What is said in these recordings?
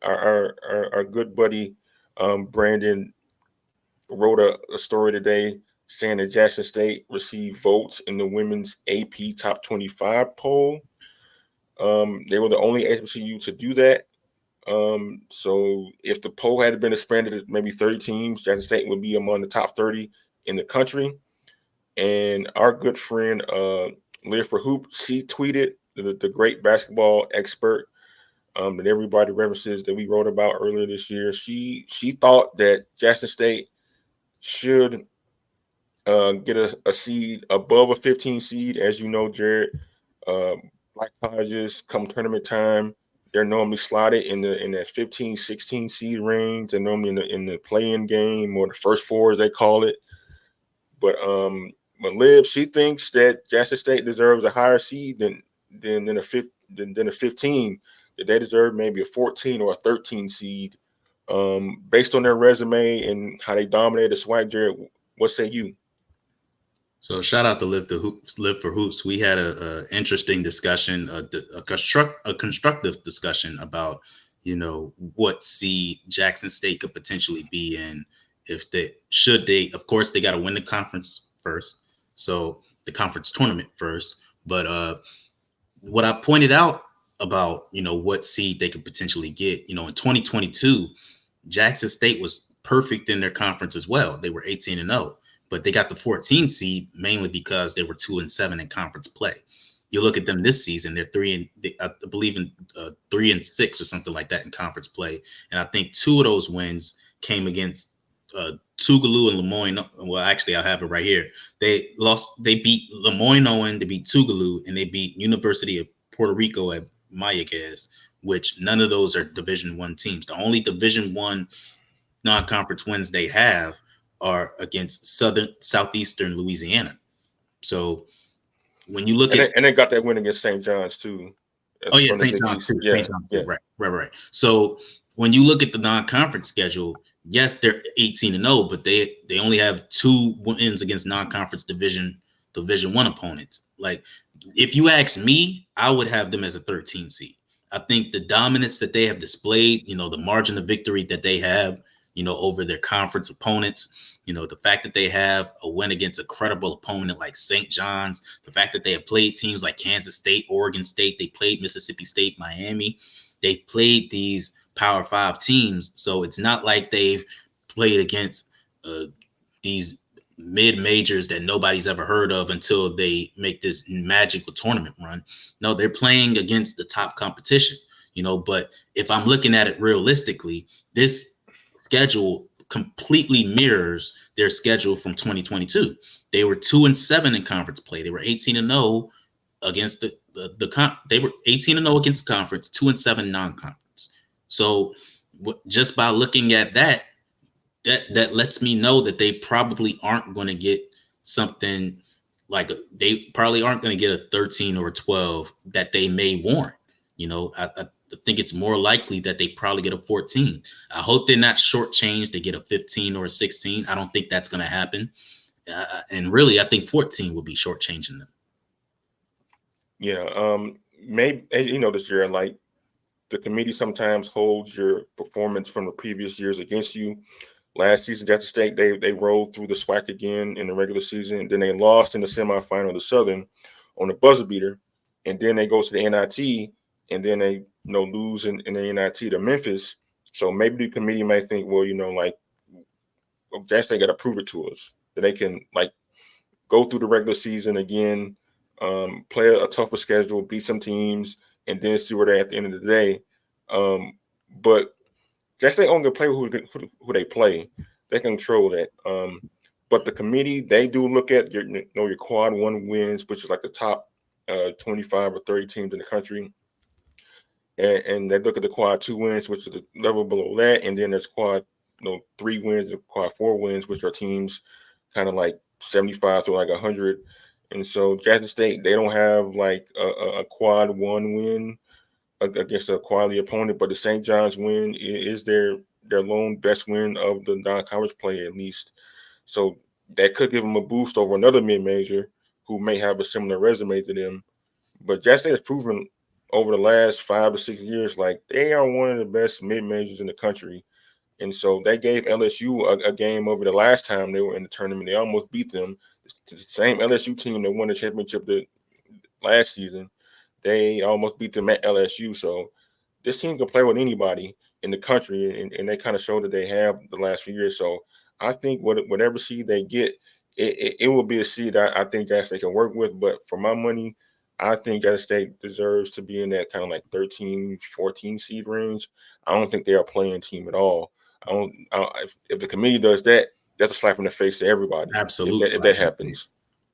Our good buddy Brandon wrote a story today saying that Jackson State received votes in the women's AP Top 25 poll. They were the only HBCU to do that. So if the poll had been expanded to maybe 30 teams, Jackson State would be among the top 30 in the country. And our good friend Live for Hoop, she tweeted the great basketball expert that everybody references that we wrote about earlier this year. She thought that Jackson State should get a seed above a 15 seed. As you know, Jared, uh, black colleges come tournament time, they're normally slotted in that 15, 16 seed range. They're normally in the play-in game or the first four, as they call it. But Liv, she thinks that Jackson State deserves a higher seed than a 15. That they deserve maybe a 14 or a 13 seed, based on their resume and how they dominated the SWAC. Jared, what say you? So shout out to Live for Hoops. We had a interesting discussion, a constructive discussion about what seed Jackson State could potentially be in if they of course they got to win the conference first, so the conference tournament first. But what I pointed out about what seed they could potentially get, in 2022, Jackson State was perfect in their conference as well. They were 18-0, but they got the 14 seed mainly because they were 2-7 in conference play. You look at them this season; they're I believe in 3-6 or something like that in conference play. And I think two of those wins came against Tougaloo and Lemoyne. Well, actually, I have it right here. They beat Lemoyne-Owen, they beat Tougaloo, and they beat University of Puerto Rico at Mayagüez, which none of those are Division I teams. The only Division I non-conference wins they have are against Southeastern Louisiana. So when you look And at they got that win against St. John's too. Oh yeah, From the St. Big John's East. too. Yeah, St. John's too. yeah. Right. So when you look at the non-conference schedule, yes, they're 18-0, but they only have 2 wins against non-conference Division I opponents. Like, if you ask me, I would have them as a 13 seed. I think the dominance that they have displayed, the margin of victory that they have, over their conference opponents, the fact that they have a win against a credible opponent like St. John's, the fact that they have played teams like Kansas State, Oregon State, they played Mississippi State, Miami, they played these Power 5 teams. So it's not like they've played against these mid majors that nobody's ever heard of until they make this magical tournament run. No, they're playing against the top competition, but if I'm looking at it realistically, this schedule completely mirrors their schedule from 2022. They were 2-7 in conference play. They were 18-0 against they were 18-0 against conference, 2-7 non-conference. So just by looking at that lets me know that they probably aren't going to get something like they probably aren't going to get a 13 or a 12 that they may warrant. I think it's more likely that they probably get a 14. I hope they're not shortchanged. They get a 15 or a 16. I don't think that's going to happen. And really, I think 14 will be shortchanging them. Yeah. Maybe this year, like, the committee sometimes holds your performance from the previous years against you. Last season, Jackson State, they rolled through the SWAC again in the regular season. Then they lost in the semifinal to Southern on the buzzer beater, and then they go to the NIT, and then they lose in the NIT to Memphis. So maybe the committee might think, well, like, Jackson State got to prove it to us that they can, like, go through the regular season again, play a tougher schedule, beat some teams, and then see where they're at the end of the day. But Jackson only play who they play. They control that. But the committee, they do look at your quad one wins, which is like the top 25 or 30 teams in the country. And they look at the quad two wins, which is the level below that, and then there's quad 3 wins and quad 4 wins, which are teams kind of like 75 to like 100. And so Jackson State, they don't have like a quad one win against a quality opponent, but the St. John's win is their lone best win of the non-conference play, at least. So that could give them a boost over another mid-major who may have a similar resume to them. But Jackson State has proven over the last 5 to 6 years, like they are one of the best mid majors in the country. And so they gave LSU a game over the last time they were in the tournament. They almost beat them. It's the same LSU team that won the championship last season. They almost beat them at LSU. So this team can play with anybody in the country, and they kind of showed that they have the last few years. So I think whatever seed they get, it will be a seed I think Jackson State can work with. But for my money, I think Jackson State deserves to be in that kind of like 13, 14 seed range. I don't think they're a playing team at all. If the committee does that, that's a slap in the face to everybody. If Absolute that if slap that in the face. happens,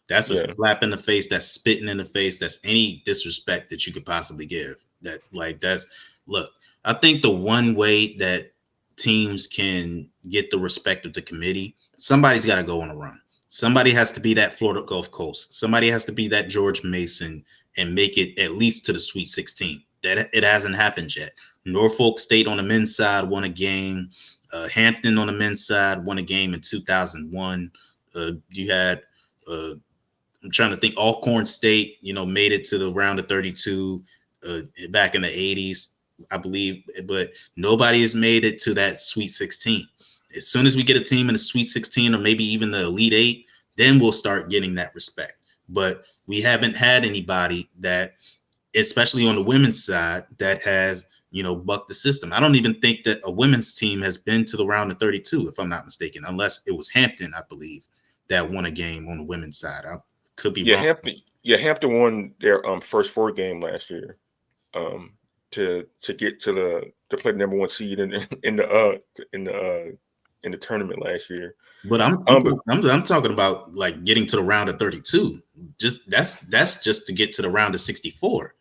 That's a yeah, slap in the face. That's spitting in the face. That's any disrespect that you could possibly give. That's look. I think the one way that teams can get the respect of the committee, somebody's got to go on a run. Somebody has to be that Florida Gulf Coast. Somebody has to be that George Mason and make it at least to the Sweet 16. That it hasn't happened yet. Norfolk State on the men's side won a game. Hampton on the men's side won a game in 2001. You had I'm trying to think. Alcorn State, made it to the round of 32 back in the 80s, I believe, but nobody has made it to that Sweet 16. As soon as we get a team in the Sweet 16 or maybe even the Elite Eight, then we'll start getting that respect. But we haven't had anybody that, especially on the women's side, that has bucked the system. I don't even think that a women's team has been to the round of 32, if I'm not mistaken, unless it was Hampton, I believe, that won a game on the women's side. I could be yeah. wrong. Hampton won their first four game last year. Um, to get to play the number one seed in the in the tournament last year. But But I'm talking about like getting to the round of 32. Just that's just to get to the round of 64.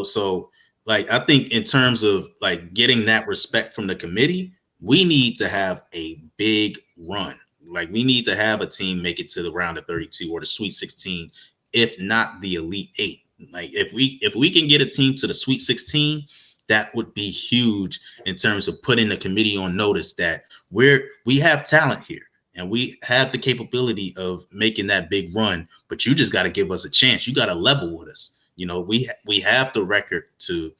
So like I think in terms of like getting that respect from the committee, we need to have a big run. Like we need to have a team make it to the round of 32 or the Sweet 16, if not the Elite 8. Like if we can get a team to the Sweet 16, that would be huge in terms of putting the committee on notice that we have talent here and we have the capability of making that big run, but you just got to give us a chance. You got to level with us. We have the record to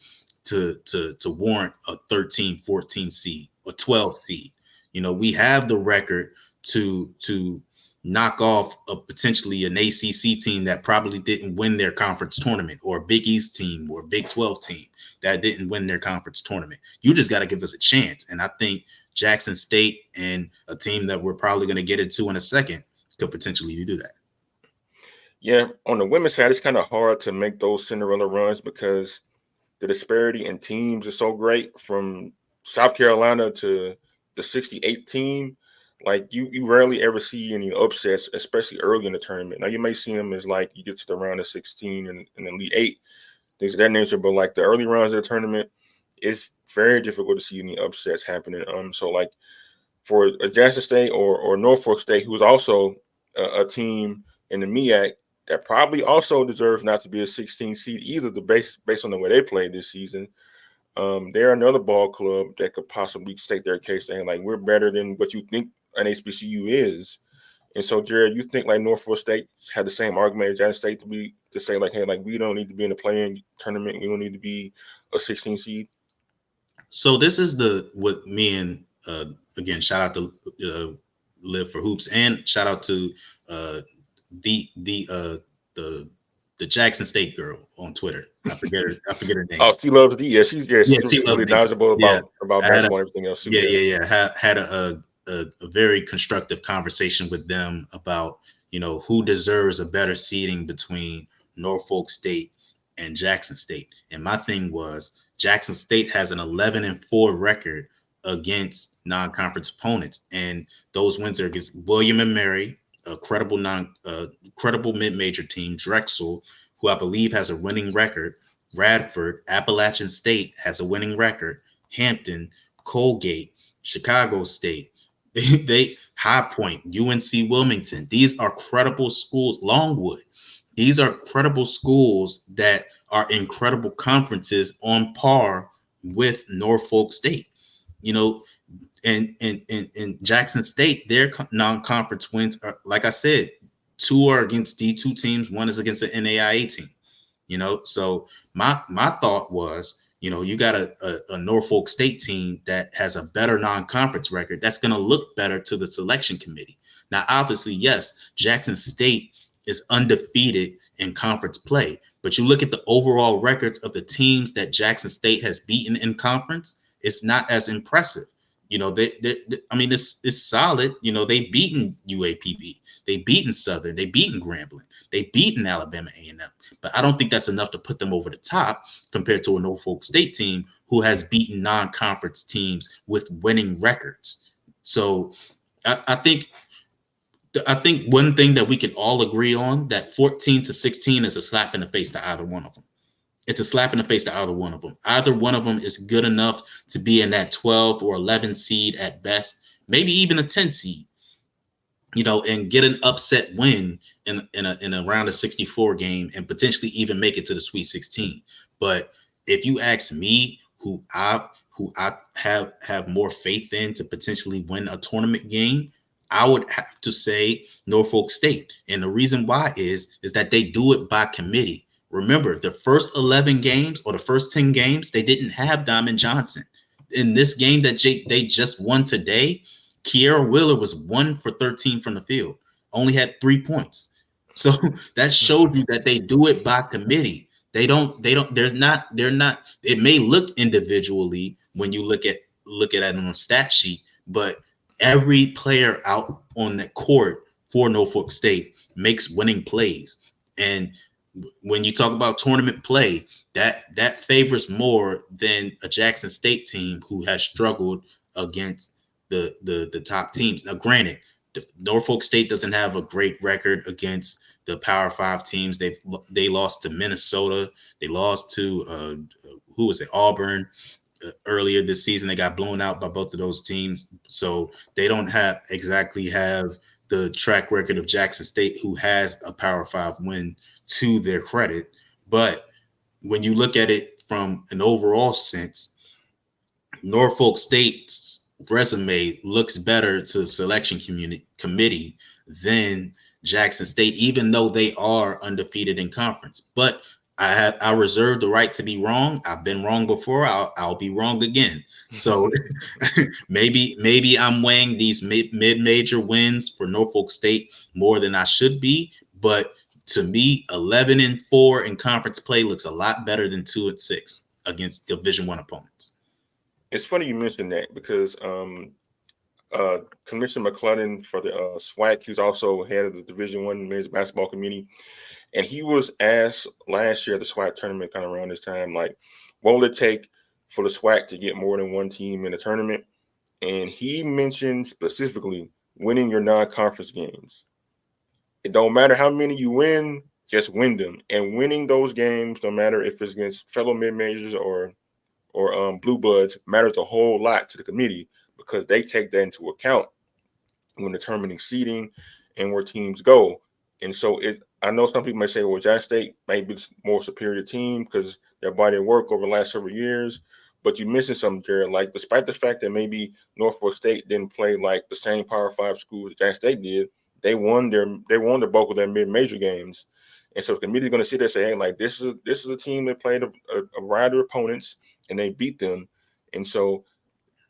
warrant a 13, 14 seed, a 12 seed. We have the record to knock off a potentially an ACC team that probably didn't win their conference tournament, or a Big East team or a Big 12 team that didn't win their conference tournament. You just got to give us a chance. And I think Jackson State and a team that we're probably going to get into in a second could potentially do that. yeah, on the women's side, it's kind of hard to make those Cinderella runs because the disparity in teams is so great from South Carolina to the 68 team. Like you rarely ever see any upsets, especially early in the tournament. Now you may see them as like you get to the round of 16 and Elite Eight, things of that nature. But like the early rounds of the tournament, it's very difficult to see any upsets happening. So like for a Jackson State or Norfolk State, who is also a team in the MEAC that probably also deserves not to be a 16 seed either, based on the way they played this season. They're another ball club that could possibly state their case saying like we're better than what you think an HBCU is. And so, Jared, you think like Norfolk State had the same argument as Jackson State to say like, hey, like we don't need to be in the playing tournament, we don't need to be a 16 seed. So this is what me and again, shout out to Live for Hoops, and shout out to uh, the the the Jackson State girl on Twitter. I forget her. I forget her name. Oh, she loves D. Yeah, She's she really loves D. knowledgeable Yeah, about I had a basketball and everything else too. yeah, Yeah. yeah, yeah. Had a very constructive conversation with them about who deserves a better seating between Norfolk State and Jackson State. And my thing was Jackson State has an 11-4 record against non-conference opponents, and those wins are against William and Mary, a credible mid-major team, Drexel, who I believe has a winning record. Radford, Appalachian State has a winning record. Hampton, Colgate, Chicago State, they High Point, UNC Wilmington. These are credible schools. Longwood. These are credible schools that are incredible conferences on par with Norfolk State. You know, and Jackson State, their non-conference wins are, like I said, two are against D2 teams, one is against the NAIA team. So my thought was, you got a Norfolk State team that has a better non-conference record that's going to look better to the selection committee. Now, obviously, yes, Jackson State is undefeated in conference play, but you look at the overall records of the teams that Jackson State has beaten in conference, it's not as impressive. I mean, it's solid. They beaten UAPB, they beaten Southern, they beaten Grambling, they beaten Alabama A&M, but I don't think that's enough to put them over the top compared to a Norfolk State team who has beaten non-conference teams with winning records. So I think one thing that we can all agree on, that 14-16 is a slap in the face to either one of them. It's a slap in the face to either one of them. Either one of them is good enough to be in that 12 or 11 seed at best, maybe even a 10 seed, and get an upset win in a round of 64 game and potentially even make it to the Sweet 16. But if you ask me, who I have more faith in to potentially win a tournament game, I would have to say Norfolk State. And the reason why is that they do it by committee. Remember, the first 11 games or the first 10 games, they didn't have Diamond Johnson. In this game that they just won today, Kiera Wheeler was 1 for 13 from the field, only had 3 points. So that showed you that they do it by committee. They're not, it may look individually when you look at it on a stat sheet, but every player out on the court for Norfolk State makes winning plays. And when you talk about tournament play, that favors more than a Jackson State team who has struggled against the top teams. Now, granted, Norfolk State doesn't have a great record against the Power Five teams. They lost to Minnesota. They lost to who was it? Auburn earlier this season. They got blown out by both of those teams, so they don't have the track record of Jackson State, who has a Power Five win to their credit. But when you look at it from an overall sense, Norfolk State's resume looks better to the selection committee than Jackson State, even though they are undefeated in conference. But I reserve the right to be wrong. I've been wrong before. I'll be wrong again. So maybe I'm weighing these mid-major wins for Norfolk State more than I should be. But to me, 11-4 in conference play looks a lot better than 2-6 against Division I opponents. It's funny you mentioned that because Commissioner McClellan for the SWAC, he's also head of the Division I men's basketball committee, and he was asked last year at the SWAC tournament, kind of around this time, like, what will it take for the SWAC to get more than one team in the tournament? And he mentioned specifically winning your non-conference games. It don't matter how many you win, just win them. And winning those games, no matter if it's against fellow mid-majors or blue bloods, matters a whole lot to the committee because they take that into account when determining seeding and where teams go. And so I know some people may say, well, Jackson State may be more superior team because their body of work over the last several years. But you mentioned something, Jared. Like, despite the fact that maybe Norfolk State didn't play like the same Power Five schools that Jackson State did, they won the bulk of their mid-major games. And so the committee is going to sit there and say, hey, like, this is a team that played a variety of opponents and they beat them. And so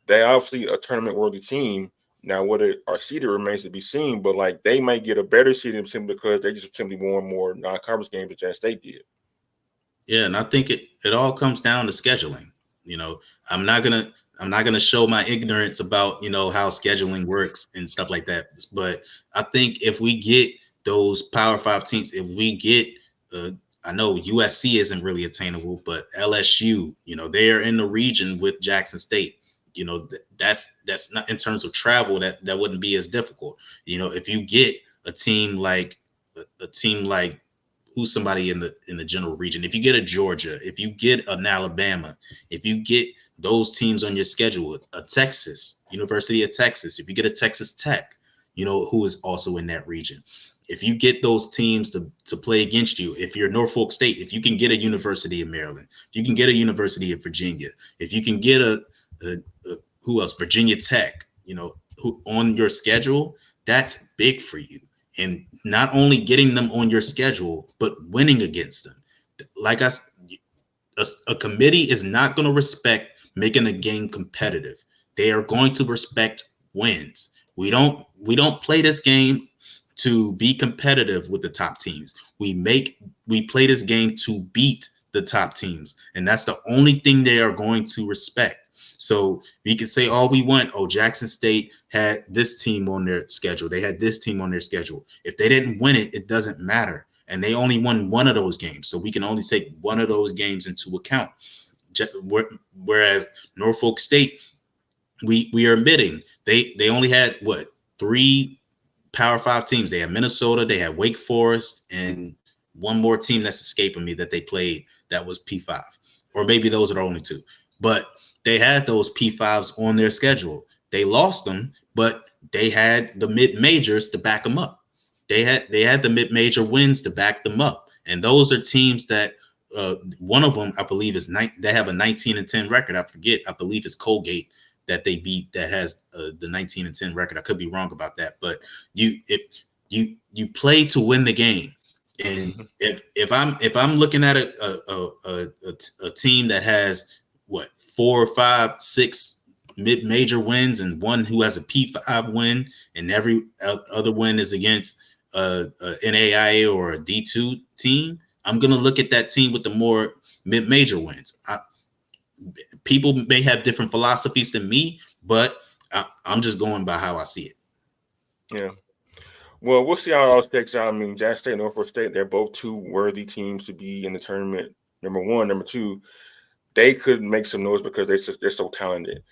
they obviously a tournament-worthy team. Now, whether are seeded remains to be seen, but like they might get a better seeding simply because they just simply won more non-conference games than Jackson State did. Yeah, and I think it all comes down to scheduling. I'm not gonna show my ignorance about how scheduling works and stuff like that. But I think if we get those Power Five teams, if we get I know USC isn't really attainable, but LSU, they're in the region with Jackson State. That's not in terms of travel, that wouldn't be as difficult. If you get a team like who's somebody in the general region, if you get a Georgia, if you get an Alabama, if you get those teams on your schedule, a Texas, University of Texas, if you get a Texas Tech, who is also in that region. If you get those teams to play against you, if you're Norfolk State, if you can get a University of Maryland, if you can get a University of Virginia, if you can get a who else, Virginia Tech, who on your schedule, that's big for you. And not only getting them on your schedule, but winning against them. like a committee is not going to respect making a game competitive. They are going to respect wins. We don't play this game to be competitive with the top teams. We play this game to beat the top teams, and that's the only thing they are going to respect. So we can say all we want. Oh, Jackson State had this team on their schedule. They had this team on their schedule. If they didn't win it, it doesn't matter. And they only won one of those games. So we can only take one of those games into account. Whereas Norfolk State, we are admitting they only had what, three Power Five teams. They had Minnesota, they had Wake Forest, and one more team that's escaping me that they played that was P5, or maybe those are the only two. But they had those P5s on their schedule. They lost them, but they had the mid majors to back them up. They had the mid major wins to back them up, and those are teams that one of them I believe is they have a 19-10 record. I forget. I believe it's Colgate that they beat that has the 19-10 record. I could be wrong about that, but you play to win the game. And if I'm looking at a team that has what, 4 or 5, 6 mid-major wins and one who has a P5 win, and every other win is against a NAIA or a D2 team, I'm going to look at that team with the more mid-major wins. People may have different philosophies than me, but I'm just going by how I see it. Yeah. Well, we'll see how it all shakes out. I mean, Jackson State and Norfolk State, they're both two worthy teams to be in the tournament. Number one. Number two, they could make some noise because they're so talented.